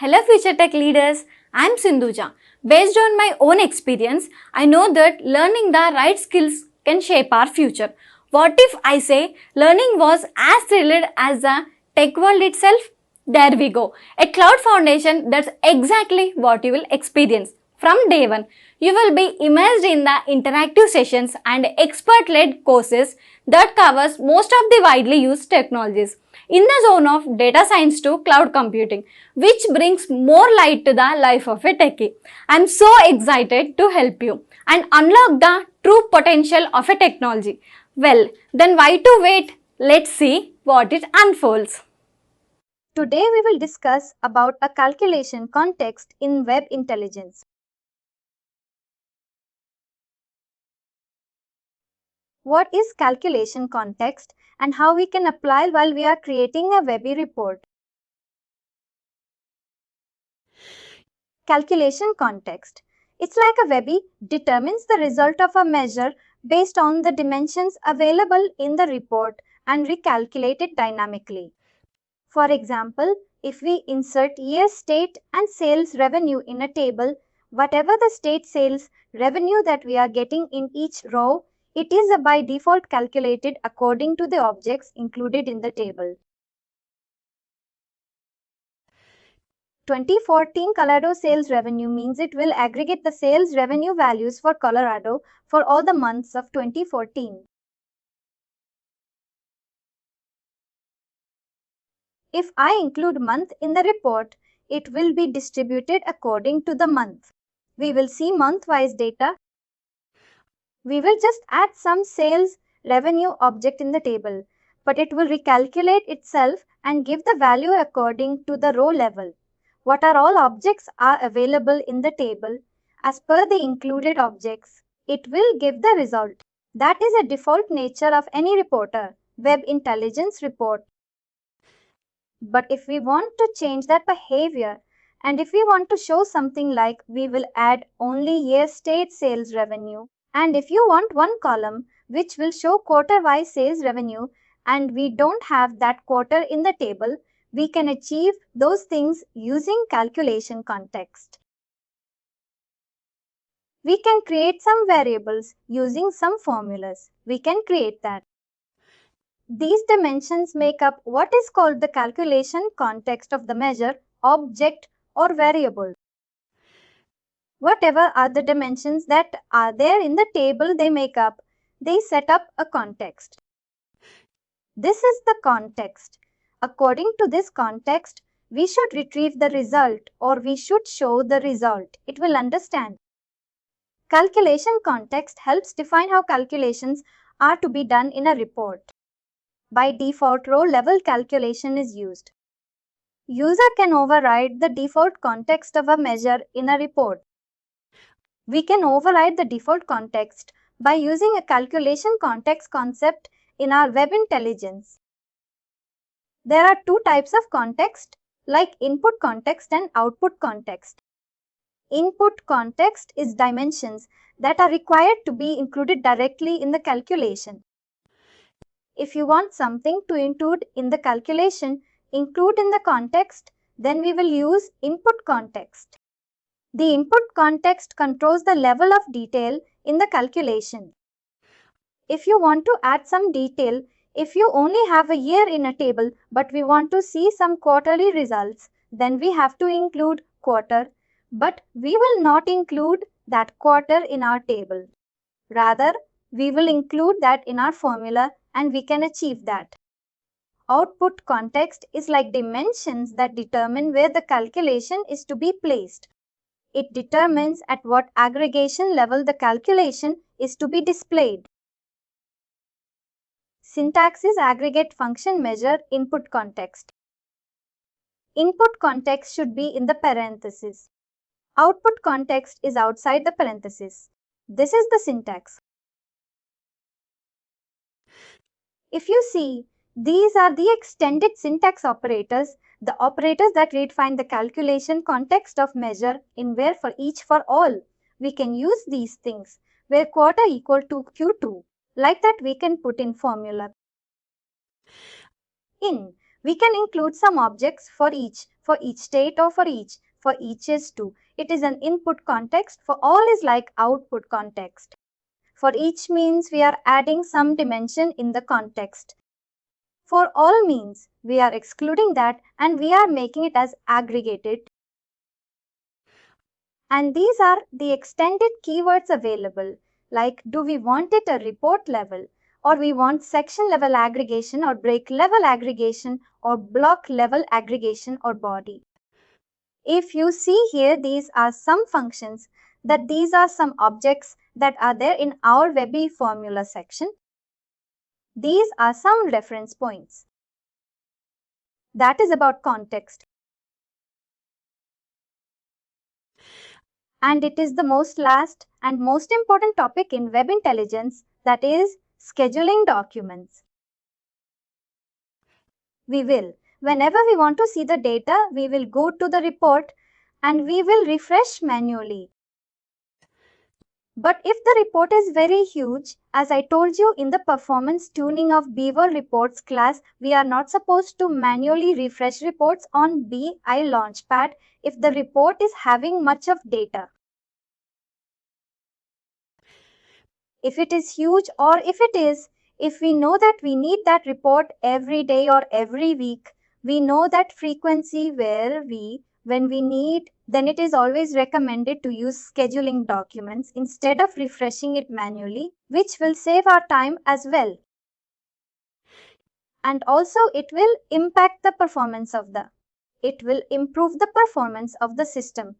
Hello future tech leaders, I am Sindhuja. Based on my own experience, I know that learning the right skills can shape our future. What if I say learning was as thrilled as the tech world itself? There we go. A cloud foundation, that's exactly what you will experience. From day one, you will be immersed in the interactive sessions and expert-led courses that covers most of the widely used technologies in the zone of data science to cloud computing, which brings more light to the life of a techie. I'm so excited to help you and unlock the true potential of a technology. Well, then why to wait? Let's see what it unfolds. Today we will discuss about a calculation context in web intelligence. What is calculation context and how we can apply while we are creating a Webi report? Calculation context. It's like a Webi determines the result of a measure based on the dimensions available in the report and recalculate it dynamically. For example, if we insert year state and sales revenue in a table, whatever the state sales revenue that we are getting in each row, it is by default calculated according to the objects included in the table. 2014 Colorado sales revenue means it will aggregate the sales revenue values for Colorado for all the months of 2014. If I include month in the report, it will be distributed according to the month. We will see month-wise data. We will just add some sales revenue object in the table, but it will recalculate itself and give the value according to the row level. What are all objects are available in the table as per the included objects. It will give the result. That is a default nature of any reporter, web intelligence report. But if we want to change that behavior and if we want to show something like we will add only year state sales revenue, and if you want one column which will show quarter-wise sales revenue and we don't have that quarter in the table, we can achieve those things using calculation context. We can create some variables using some formulas. We can create that. These dimensions make up what is called the calculation context of the measure, object, or variable. Whatever are the dimensions that are there in the table they set up a context. This is the context. According to this context, we should retrieve the result or we should show the result. It will understand. Calculation context helps define how calculations are to be done in a report. By default, row level calculation is used. User can override the default context of a measure in a report. We can override the default context by using a calculation context concept in our web intelligence. There are two types of context, like input context and output context. Input context is dimensions that are required to be included directly in the calculation. If you want something to include in the calculation, include in the context, then we will use input context. The input context controls the level of detail in the calculation. If you want to add some detail, if you only have a year in a table but we want to see some quarterly results, then we have to include quarter, but we will not include that quarter in our table. Rather, we will include that in our formula and we can achieve that. Output context is like dimensions that determine where the calculation is to be placed. It determines at what aggregation level the calculation is to be displayed. Syntax is aggregate function measure input context. Input context should be in the parenthesis. Output context is outside the parenthesis. This is the syntax. If you see, these are the extended syntax operators, the operators that redefine the calculation context of measure in where for each for all. We can use these things where quarter equal to Q2. Like that we can put in formula. In We can include some objects for each state or for each is to. It is an input context. For all is like output context. For each means we are adding some dimension in the context. For all means we are excluding that and we are making it as aggregated. And these are the extended keywords available, like do we want it a report level, or we want section level aggregation or break level aggregation or block level aggregation or body. If you see here, these are some functions, that these are some objects that are there in our Webi formula section. These are some reference points. That is about context. And it is the last and most important topic in web intelligence, that is scheduling documents. Whenever we want to see the data, we will go to the report and we will refresh manually. But if the report is very huge, as I told you in the performance tuning of Beaver reports class, we are not supposed to manually refresh reports on BI Launchpad if the report is having much of data. If it is huge, or if we know that we need that report every day or every week, we know that frequency when we need, then it is always recommended to use scheduling documents instead of refreshing it manually, which will save our time as well. And also it will improve the performance of the system.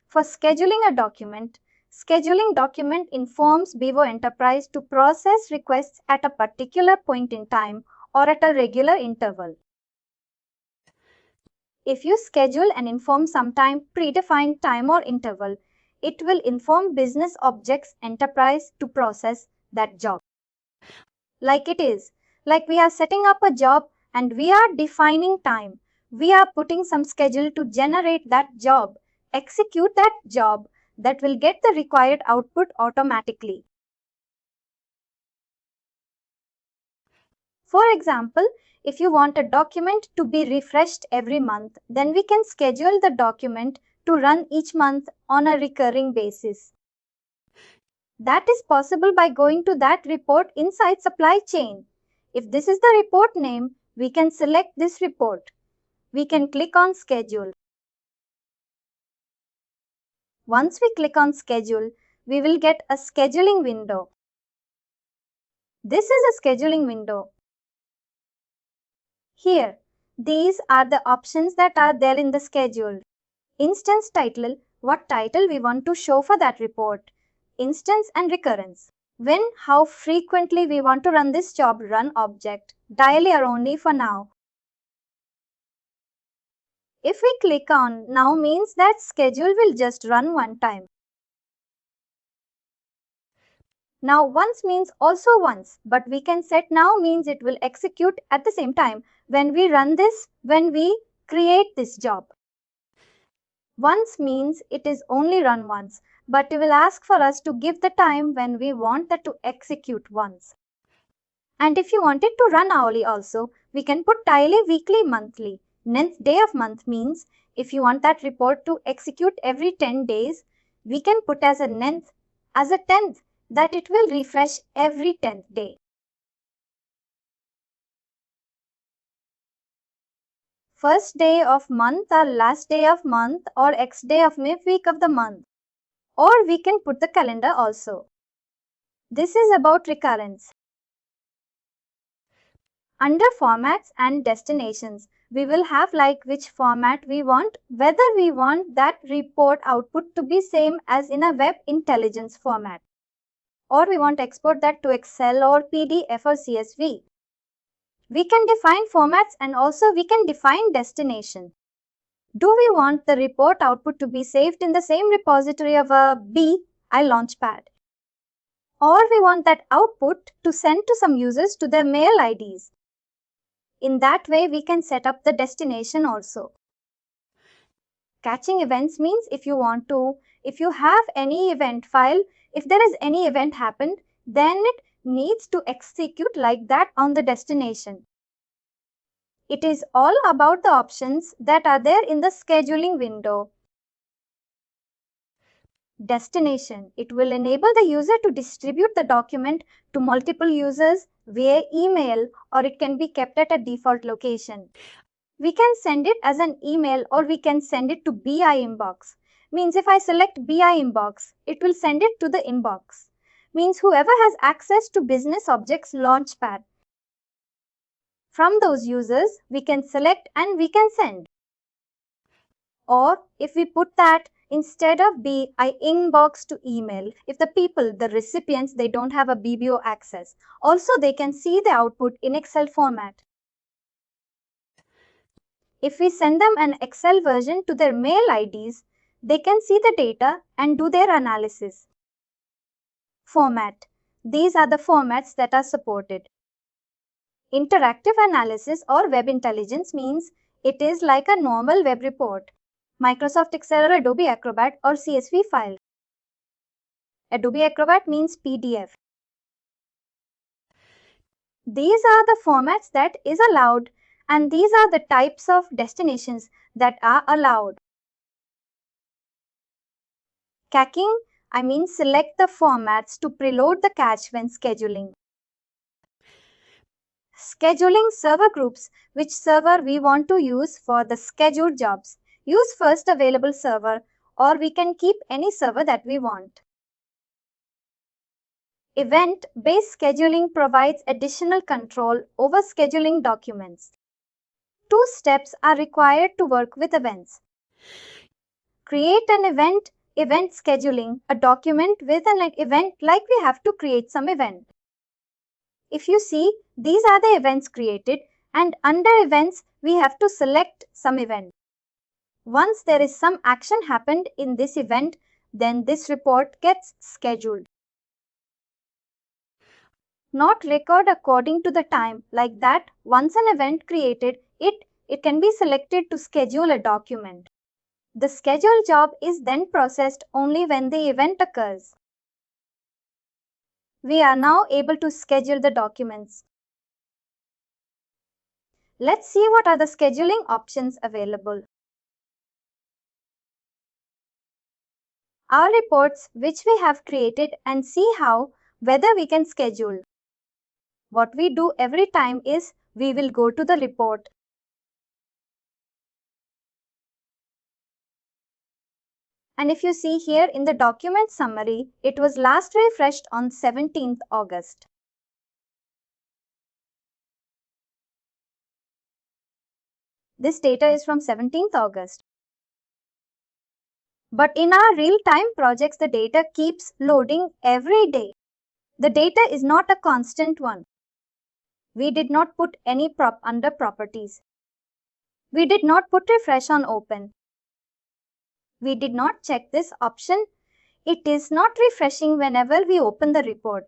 For scheduling a document, scheduling document informs Beaver Enterprise to process requests at a particular point in time or at a regular interval. If you schedule and inform some predefined time or interval, it will inform business objects enterprise to process that job. Like we are setting up a job and we are defining time. We are putting some schedule to generate that job, execute that job, that will get the required output automatically. For example, if you want a document to be refreshed every month, then we can schedule the document to run each month on a recurring basis. That is possible by going to that report inside supply chain. If this is the report name, we can select this report. We can click on schedule. Once we click on schedule, we will get a scheduling window. This is a scheduling window. Here, these are the options that are there in the schedule. Instance title, what title we want to show for that report. Instance and recurrence. When, how frequently we want to run this job, run object, daily or only for now. If we click on now, means that schedule will just run one time. Now once means also once, but we can set now means it will execute at the same time when we run this, when we create this job. Once means it is only run once, but it will ask for us to give the time when we want that to execute once. And if you want it to run hourly also, we can put daily, weekly, monthly. Nth day of month means if you want that report to execute every 10 days, we can put as a 10th, that it will refresh every 10th day. First day of month or last day of month or X day of week of the month. Or we can put the calendar also. This is about recurrence. Under formats and destinations, we will have like which format we want, whether we want that report output to be same as in a web intelligence format, or we want to export that to Excel or PDF or CSV. We can define formats and also we can define destination. Do we want the report output to be saved in the same repository of a BI Launchpad? Or we want that output to send to some users to their mail IDs. In that way, we can set up the destination also. Catching events means if you have any event file, if there is any event happened, then it needs to execute like that on the destination. It is all about the options that are there in the scheduling window. Destination. It will enable the user to distribute the document to multiple users via email, or it can be kept at a default location. We can send it as an email, or we can send it to BI inbox. Means if I select BI inbox, it will send it to the inbox. Means whoever has access to Business Objects Launchpad. From those users, we can select and we can send. Or if we put that instead of BI inbox to email, if the people, the recipients, they don't have a BBO access, also they can see the output in Excel format. If we send them an Excel version to their mail IDs, they can see the data and do their analysis. Format. These are the formats that are supported. Interactive analysis or web intelligence means it is like a normal web report. Microsoft Excel or Adobe Acrobat or CSV file. Adobe Acrobat means PDF. These are the formats that is allowed, and these are the types of destinations that are allowed. Caching, I mean select the formats to preload the cache when scheduling. Scheduling server groups, which server we want to use for the scheduled jobs. Use first available server, or we can keep any server that we want. Event-based scheduling provides additional control over scheduling documents. 2 steps are required to work with events. Create an event scheduling, a document with an event like we have to create some event. If you see, these are the events created, and under events, we have to select some event. Once there is some action happened in this event, then this report gets scheduled. Not record according to the time, like that once an event created, it can be selected to schedule a document. The scheduled job is then processed only when the event occurs. We are now able to schedule the documents. Let's see what are the scheduling options available. Our reports which we have created, and see how whether we can schedule. What we do every time is we will go to the report. And if you see here in the document summary, it was last refreshed on 17th August. This data is from 17th August. But in our real-time projects, the data keeps loading every day. The data is not a constant one. We did not put any prop under properties. We did not put refresh on open. We did not check this option. It is not refreshing whenever we open the report.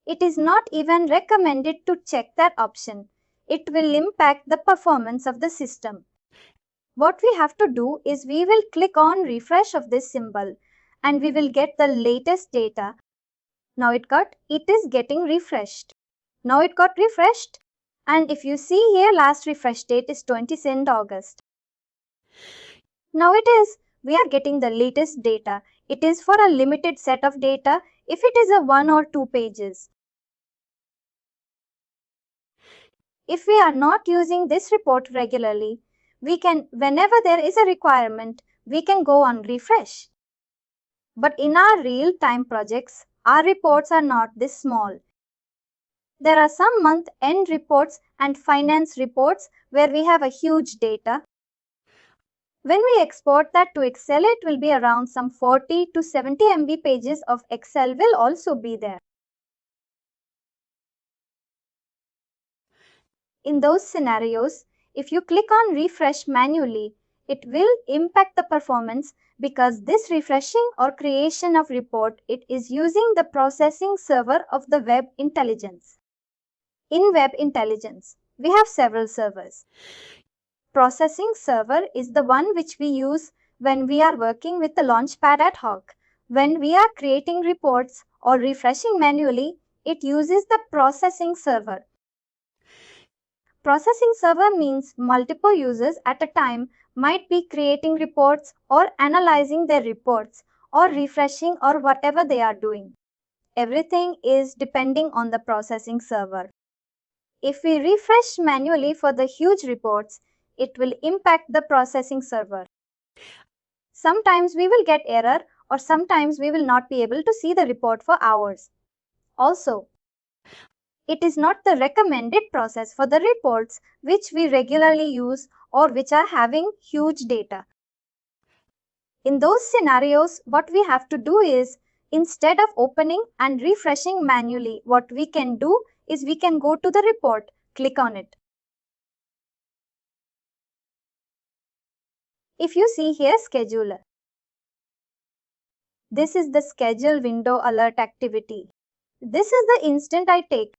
It is not even recommended to check that option. It will impact the performance of the system. What we have to do is we will click on refresh of this symbol and we will get the latest data. Now it is getting refreshed. Now it got refreshed, and if you see here, last refresh date is 22nd August. Now we are getting the latest data. It is for a limited set of data if it is a 1 or 2 pages. If we are not using this report regularly, we can, whenever there is a requirement, we can go on refresh. But in our real-time projects, our reports are not this small. There are some month-end reports and finance reports where we have a huge data. When we export that to Excel, it will be around some 40 to 70 MB pages of Excel will also be there. In those scenarios, if you click on refresh manually, it will impact the performance because this refreshing or creation of report, it is using the processing server of the web intelligence. In web intelligence, we have several servers. Processing server is the one which we use when we are working with the Launchpad ad hoc. When we are creating reports or refreshing manually, it uses the processing server. Processing server means multiple users at a time might be creating reports or analyzing their reports or refreshing or whatever they are doing. Everything is depending on the processing server. If we refresh manually for the huge reports, it will impact the processing server. Sometimes we will get error or sometimes we will not be able to see the report for hours. Also, it is not the recommended process for the reports which we regularly use or which are having huge data. In those scenarios, what we have to do is, instead of opening and refreshing manually, what we can do is we can go to the report, click on it. If you see here scheduler, this is the schedule window alert activity. This is the instant I take.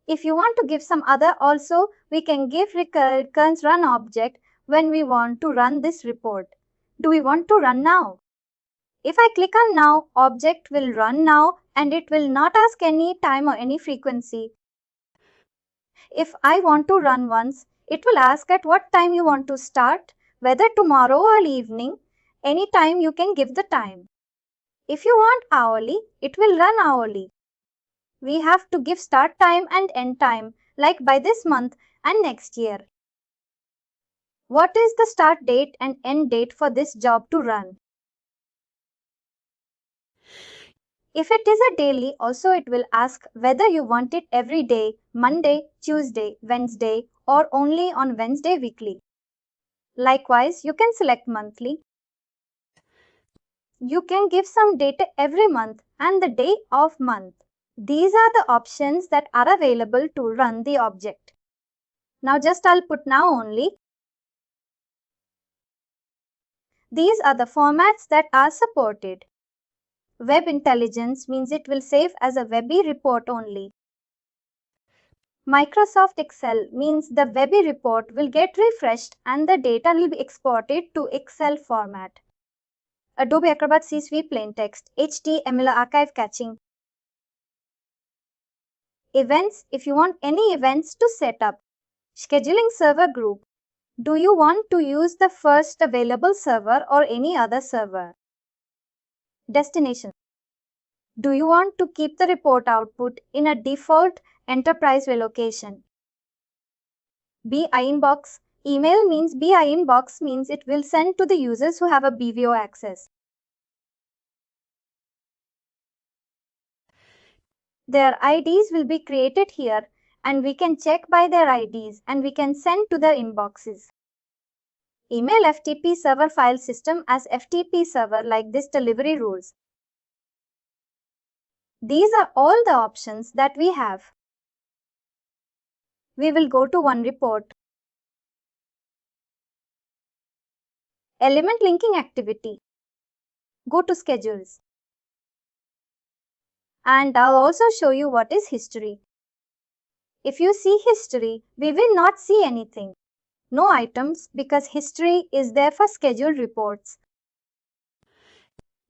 If you want to give some other also, we can give recurrence run object when we want to run this report. Do we want to run now? If I click on now, object will run now and it will not ask any time or any frequency. If I want to run once, it will ask at what time you want to start, whether tomorrow or evening, any time you can give the time. If you want hourly, it will run hourly. We have to give start time and end time, like by this month and next year. What is the start date and end date for this job to run? If it is a daily, also it will ask whether you want it every day, Monday, Tuesday, Wednesday, or only on Wednesday weekly. Likewise, you can select monthly. You can give some data every month and the day of month. These are the options that are available to run the object. Now just I'll put now only. These are the formats that are supported. Web intelligence means it will save as a Webi report only. Microsoft Excel means the Webi report will get refreshed and the data will be exported to Excel format. Adobe Acrobat CSV plain text, HTML archive caching. Events, if you want any events to set up. Scheduling server group. Do you want to use the first available server or any other server? Destination. Do you want to keep the report output in a default enterprise location? BI inbox. Email means BI inbox means it will send to the users who have a BVO access. Their IDs will be created here and we can check by their IDs and we can send to their inboxes. Email FTP server file system as FTP server like this delivery rules. These are all the options that we have. We will go to one report. Element linking activity. Go to schedules. And I'll also show you what is history. If you see history, we will not see anything. No items because history is there for scheduled reports.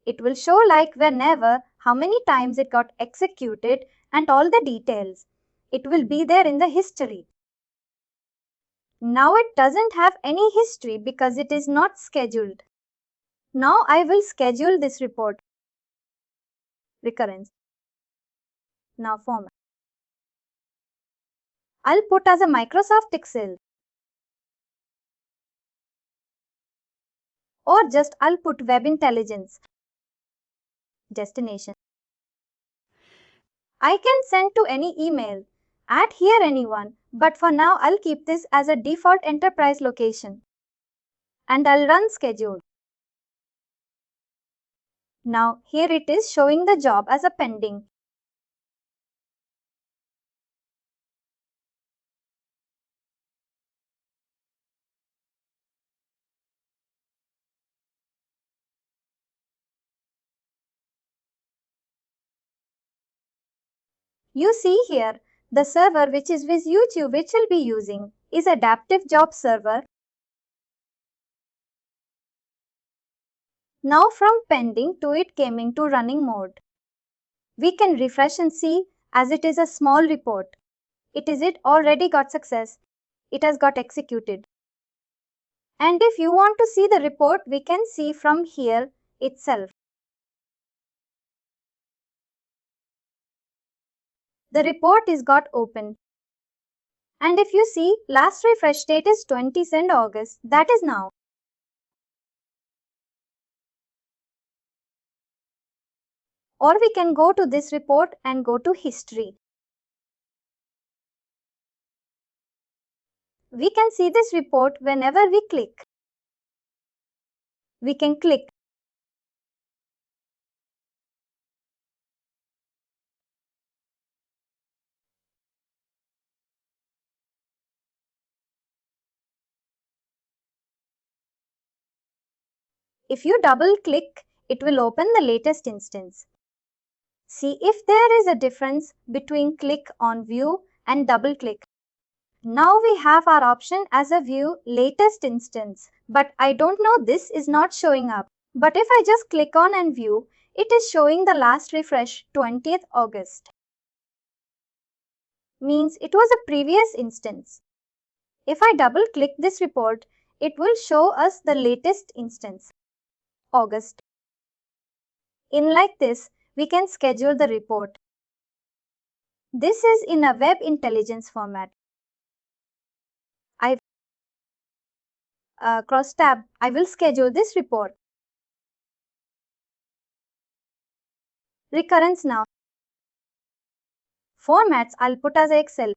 It will show like whenever, how many times it got executed and all the details. It will be there in the history. Now it doesn't have any history because it is not scheduled. Now I will schedule this report. Recurrence. Now format. I'll put as a Microsoft Excel. Or just I'll put Web Intelligence. Destination. I can send to any email. Add here anyone, but for now I'll keep this as a default enterprise location. And I'll run schedule. Now here it is showing the job as a pending. You see here, the server which is with YouTube which we'll be using is Adaptive Job Server. Now from pending to it came into running mode. We can refresh and see as it is a small report. It already got success. It has got executed. And if you want to see the report, we can see from here itself. The report is got opened. And if you see, last refresh date is 20th August, that is now. Or we can go to this report and go to history. We can see this report whenever we click. We can click. If you double click, it will open the latest instance. See if there is a difference between click on view and double click. Now we have our option as a view latest instance, but I don't know, this is not showing up. But if I just click on and view, it is showing the last refresh 20th August. Means it was a previous instance. If I double click this report, it will show us the latest instance, August. In like this, we can schedule the report. This is in a web intelligence format. Cross tab, I will schedule this report. Recurrence now. Formats I'll put as Excel.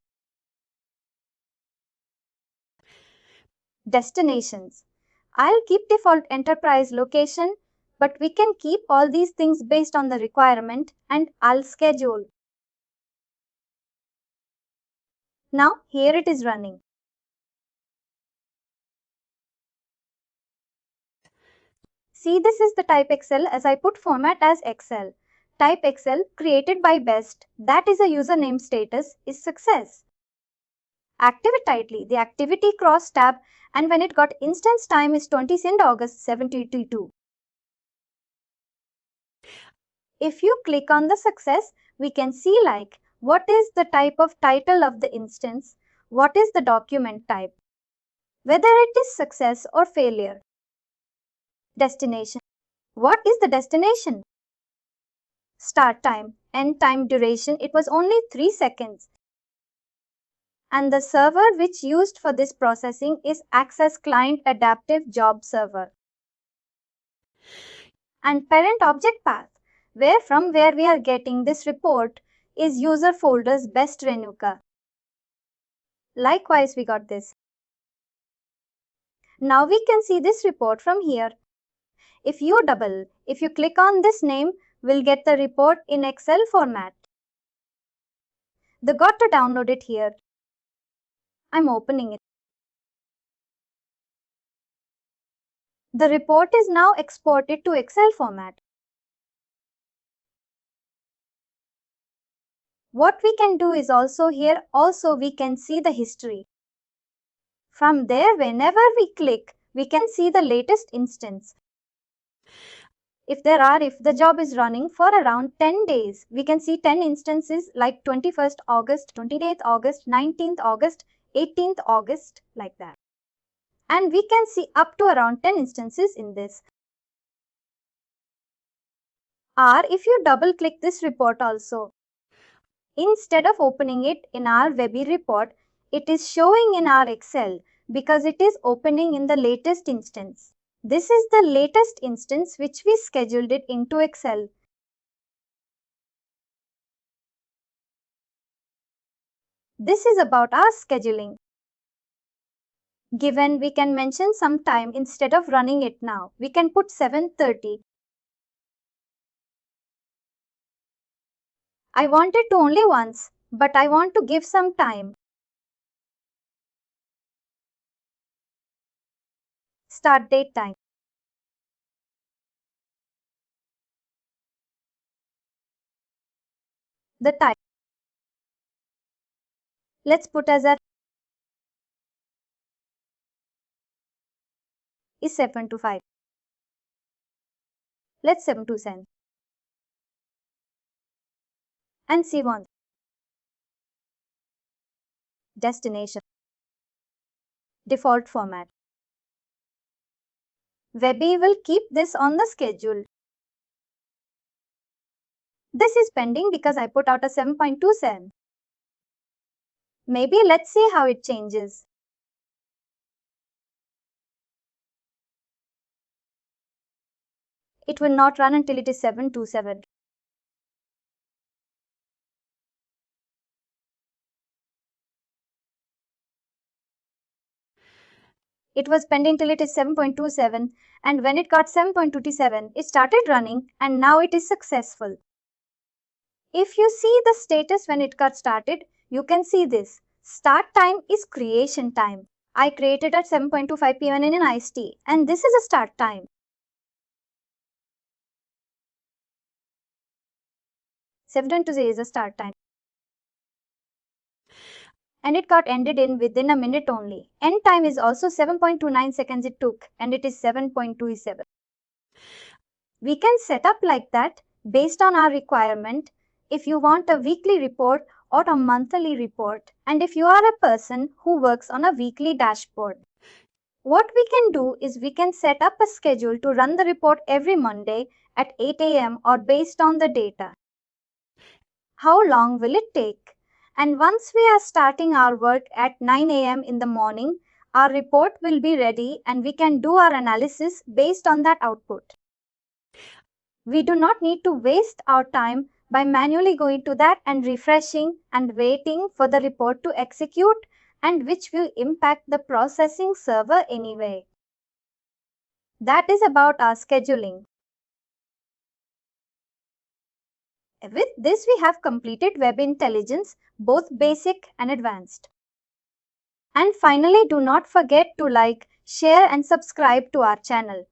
Destinations. I'll keep default enterprise location, but we can keep all these things based on the requirement, and I'll schedule. Now here it is running. See, this is the type Excel as I put format as Excel. Type Excel created by best, that is a username status, is success. Activate tightly, the activity cross tab, and when it got instance time is 20th August 722. If you click on the success, we can see like what is the type of title of the instance, what is the document type, whether it is success or failure. Destination. What is the destination? Start time, end time, duration, it was only 3 seconds. And the server which used for this processing is Access Client Adaptive Job Server. And parent object path, from where we are getting this report, is user folders best Renuka. Likewise, we got this. Now we can see this report from here. If you click on this name, we'll get the report in Excel format. They got to download it here. I'm opening it. The report is now exported to Excel format. What we can do is also here, we can see the history. From there, whenever we click, we can see the latest instance. If the job is running for around 10 days, we can see 10 instances like 21st August, 28th August, 19th August, 18th August, like that. And we can see up to around 10 instances in this. Or if you double click this report also, instead of opening it in our Webi report, it is showing in our Excel because it is opening in the latest instance. This is the latest instance which we scheduled it into Excel. This is about our scheduling. Given we can mention some time instead of running it now, we can put 7:30. I want it to only once, but I want to give some time. Start date time. The time. Let's put as a is 7 to 5. Let's 7 to 10. And see once. destination. Default format. Webi will keep this on the schedule. This is pending because I put out a 7.27. Maybe let's see how it changes. It will not run until it is 7.27. It was pending till it is 7.27, and when it got 7.27, it started running, and now it is successful. If you see the status when it got started, you can see this. Start time is creation time. I created at 7:25 p.m. in an IST, and this is a start time. 7:20 is a start time. And it got ended in within a minute only. End time is also 7.29 seconds it took, and it is 7.27. We can set up like that based on our requirement if you want a weekly report or a monthly report, and if you are a person who works on a weekly dashboard. What we can do is we can set up a schedule to run the report every Monday at 8 a.m. or based on the data. How long will it take? And once we are starting our work at 9 a.m. in the morning, our report will be ready and we can do our analysis based on that output. We do not need to waste our time by manually going to that and refreshing and waiting for the report to execute, and which will impact the processing server anyway. That is about our scheduling. With this, we have completed web intelligence, both basic and advanced. And finally, do not forget to like, share and subscribe to our channel.